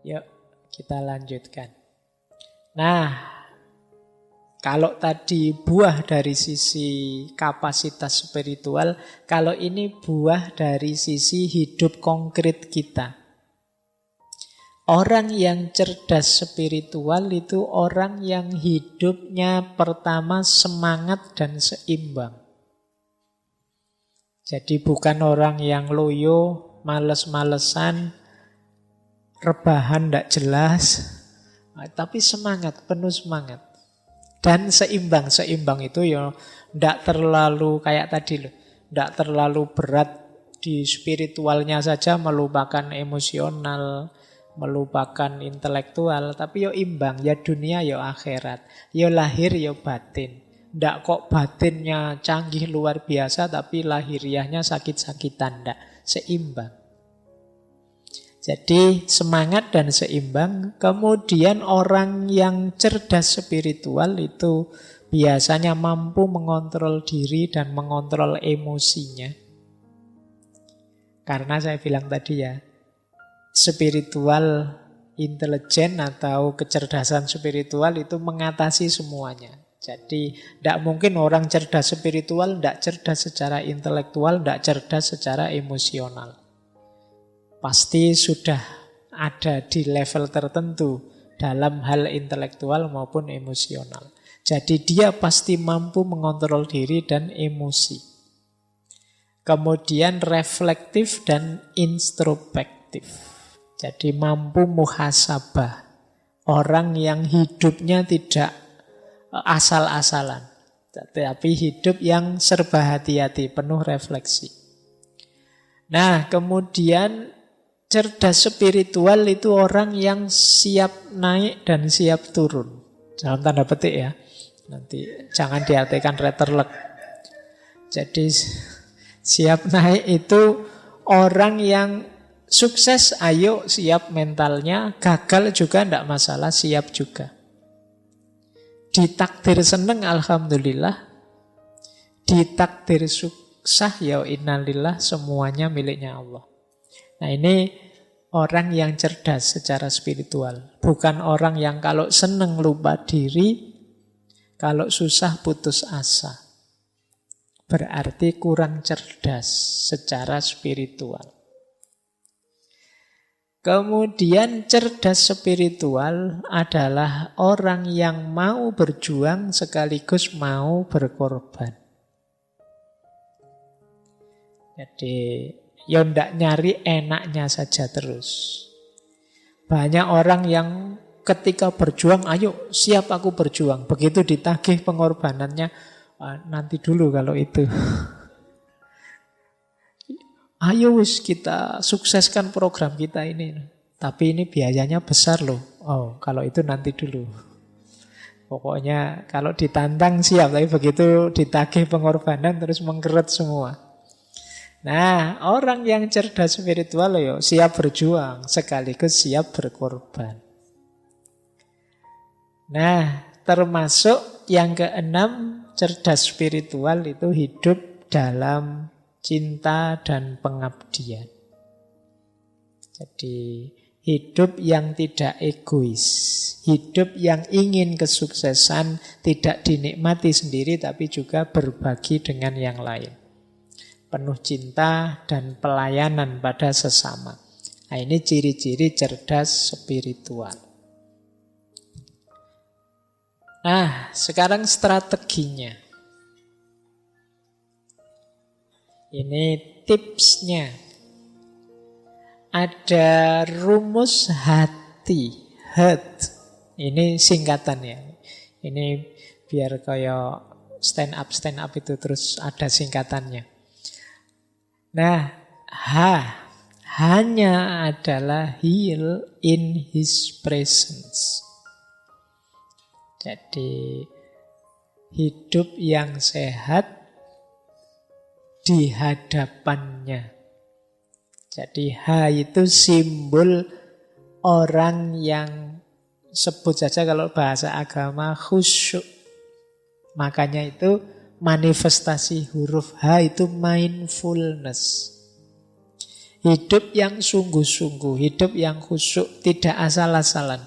Yuk, kita lanjutkan. Nah, kalau tadi buah dari sisi kapasitas spiritual, kalau ini buah dari sisi hidup konkret kita. Orang yang cerdas spiritual itu orang yang hidupnya pertama semangat dan seimbang. Jadi bukan orang yang loyo, males-malesan, rebahan tidak jelas, tapi semangat, penuh semangat. Dan seimbang. Seimbang itu ya tidak terlalu kayak tadi loh. Tidak terlalu berat di spiritualnya saja, melupakan emosional, melupakan intelektual. Tapi ya imbang, ya dunia ya akhirat. Ya lahir ya batin. Tidak kok batinnya canggih luar biasa, tapi lahiriahnya sakit-sakitan. Tidak, seimbang. Jadi semangat dan seimbang. Kemudian orang yang cerdas spiritual itu biasanya mampu mengontrol diri dan mengontrol emosinya. Karena saya bilang tadi ya, spiritual intelijen atau kecerdasan spiritual itu mengatasi semuanya. Jadi tidak mungkin orang cerdas spiritual tidak cerdas secara intelektual, tidak cerdas secara emosional. Pasti sudah ada di level tertentu dalam hal intelektual maupun emosional. Jadi dia pasti mampu mengontrol diri dan emosi. Kemudian reflektif dan introspektif. Jadi mampu muhasabah. Orang yang hidupnya tidak asal-asalan, tapi hidup yang serba hati-hati, penuh refleksi. Nah, kemudian cerdas spiritual itu orang yang siap naik dan siap turun. Dalam tanda petik ya. Nanti jangan diartikan retterlek. Jadi siap naik itu orang yang sukses, ayo siap mentalnya, gagal juga tidak masalah, siap juga. Ditakdir seneng, alhamdulillah. Ditakdir susah, ya innalillah, semuanya miliknya Allah. Nah ini orang yang cerdas secara spiritual. Bukan orang yang kalau seneng lupa diri, kalau susah putus asa. Berarti kurang cerdas secara spiritual. Kemudian cerdas spiritual adalah orang yang mau berjuang sekaligus mau berkorban. Jadi ya ndak nyari enaknya saja terus. Banyak orang yang ketika berjuang, ayo siap aku berjuang. Begitu ditagih pengorbanannya, nanti dulu kalau itu. Ayo wis kita sukseskan program kita ini. Tapi ini biayanya besar loh. Oh, kalau itu nanti dulu. Pokoknya kalau ditantang siap, tapi begitu ditagih pengorbanan terus mengkeret semua. Nah, orang yang cerdas spiritual yo siap berjuang sekaligus siap berkorban. Nah, termasuk yang keenam, cerdas spiritual itu hidup dalam cinta dan pengabdian. Jadi hidup yang tidak egois, hidup yang ingin kesuksesan tidak dinikmati sendiri tapi juga berbagi dengan yang lain. Penuh cinta dan pelayanan pada sesama. Nah, ini ciri-ciri cerdas spiritual. Nah, sekarang strateginya. Ini tipsnya. Ada rumus hati, heart. Ini singkatannya. Ini biar kayak stand up itu terus ada singkatannya. Nah, hanya adalah heal in his presence. Jadi hidup yang sehat di hadapannya. Jadi H itu simbol orang yang sebut saja kalau bahasa agama khusyuk. Makanya itu manifestasi huruf H itu mindfulness. Hidup yang sungguh-sungguh, hidup yang khusyuk, tidak asal-asalan.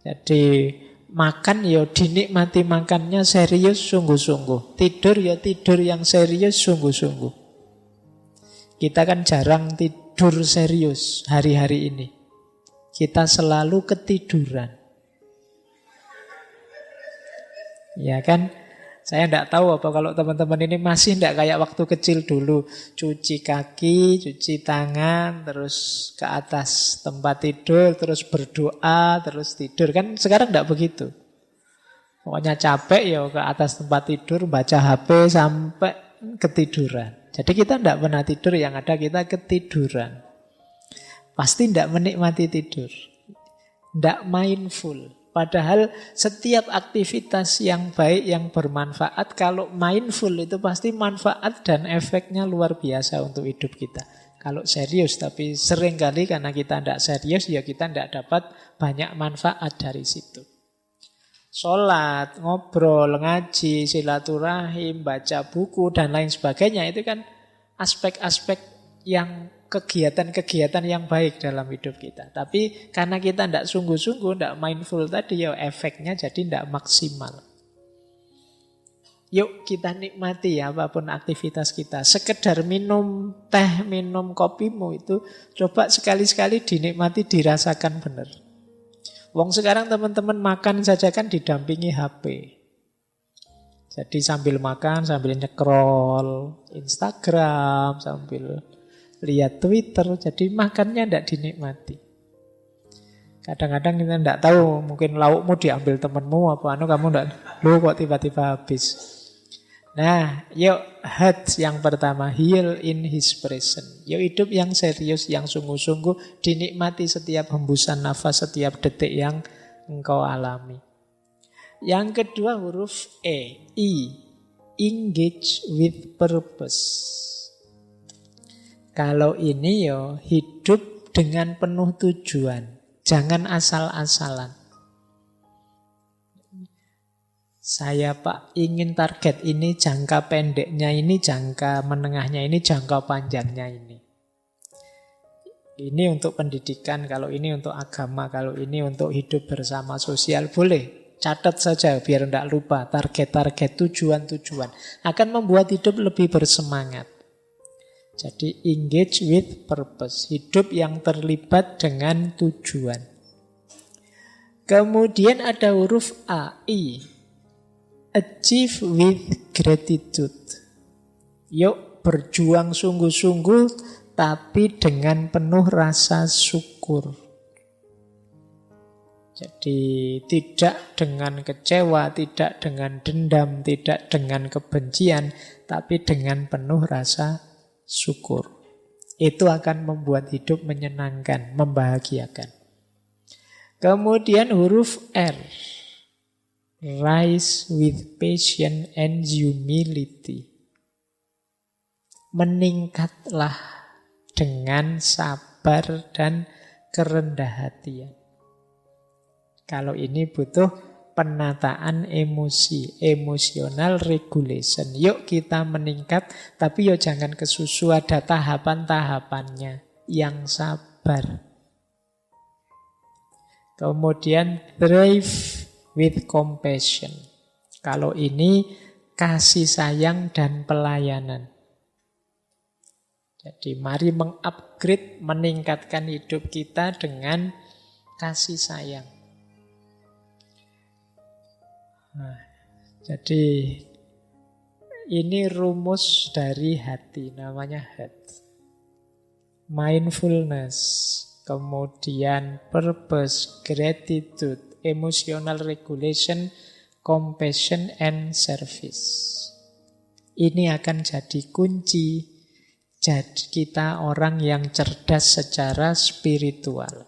Jadi makan ya dinikmati makannya serius sungguh-sungguh. Tidur ya tidur yang serius sungguh-sungguh. Kita kan jarang tidur serius hari-hari ini. Kita selalu ketiduran. Ya kan? Saya tidak tahu apa kalau teman-teman ini masih tidak kayak waktu kecil dulu. Cuci kaki, cuci tangan, terus ke atas tempat tidur, terus berdoa, terus tidur. Kan sekarang tidak begitu. Pokoknya capek ya ke atas tempat tidur, baca HP sampai ketiduran. Jadi kita tidak pernah tidur, yang ada kita ketiduran. Pasti tidak menikmati tidur. Tidak mindful. Padahal setiap aktivitas yang baik, yang bermanfaat, kalau mindful itu pasti manfaat dan efeknya luar biasa untuk hidup kita. Kalau serius, tapi seringkali karena kita tidak serius, ya kita tidak dapat banyak manfaat dari situ. Sholat, ngobrol, ngaji, silaturahim, baca buku, dan lain sebagainya, itu kan aspek-aspek yang kegiatan-kegiatan yang baik dalam hidup kita. Tapi karena kita tidak sungguh-sungguh, tidak mindful tadi, ya efeknya jadi tidak maksimal. Yuk kita nikmati ya apapun aktivitas kita. Sekedar minum teh, minum kopimu itu coba sekali-sekali dinikmati, dirasakan benar. Wong sekarang teman-teman makan saja kan didampingi HP. Jadi sambil makan, sambil nyekrol Instagram, sambil lihat Twitter, jadi makannya tidak dinikmati. Kadang-kadang kita tidak tahu, mungkin laukmu diambil temanmu apa kamu tidak, lu kok tiba-tiba habis. Nah, yuk heart yang pertama, heal in his presence. Yuk hidup yang serius, yang sungguh-sungguh, dinikmati setiap hembusan nafas, setiap detik yang engkau alami. Yang kedua huruf E, engage with purpose. Kalau ini yo hidup dengan penuh tujuan. Jangan asal-asalan. Saya Pak ingin target ini, jangka pendeknya ini, jangka menengahnya ini, jangka panjangnya ini. Ini untuk pendidikan, kalau ini untuk agama, kalau ini untuk hidup bersama sosial, boleh. Catat saja biar tidak lupa target-target, tujuan-tujuan. Akan membuat hidup lebih bersemangat. Jadi engage with purpose. Hidup yang terlibat dengan tujuan. Kemudian ada huruf A, I. Achieve with gratitude. Yuk berjuang sungguh-sungguh tapi dengan penuh rasa syukur. Jadi tidak dengan kecewa, tidak dengan dendam, tidak dengan kebencian, tapi dengan penuh rasa syukur. Itu akan membuat hidup menyenangkan, membahagiakan. Kemudian huruf R. Rise with patience and humility. Meningkatlah dengan sabar dan kerendah hatian. Kalau ini butuh penataan emosi, emotional regulation. Yuk kita meningkat, tapi yuk jangan kesusu, ada tahapan-tahapannya yang sabar. Kemudian thrive with compassion. Kalau ini kasih sayang dan pelayanan. Jadi mari mengupgrade, meningkatkan hidup kita dengan kasih sayang. Nah, jadi ini rumus dari hati, namanya heart. Mindfulness, kemudian purpose, gratitude, emotional regulation, compassion, and service. Ini akan jadi kunci jadi kita orang yang cerdas secara spiritual.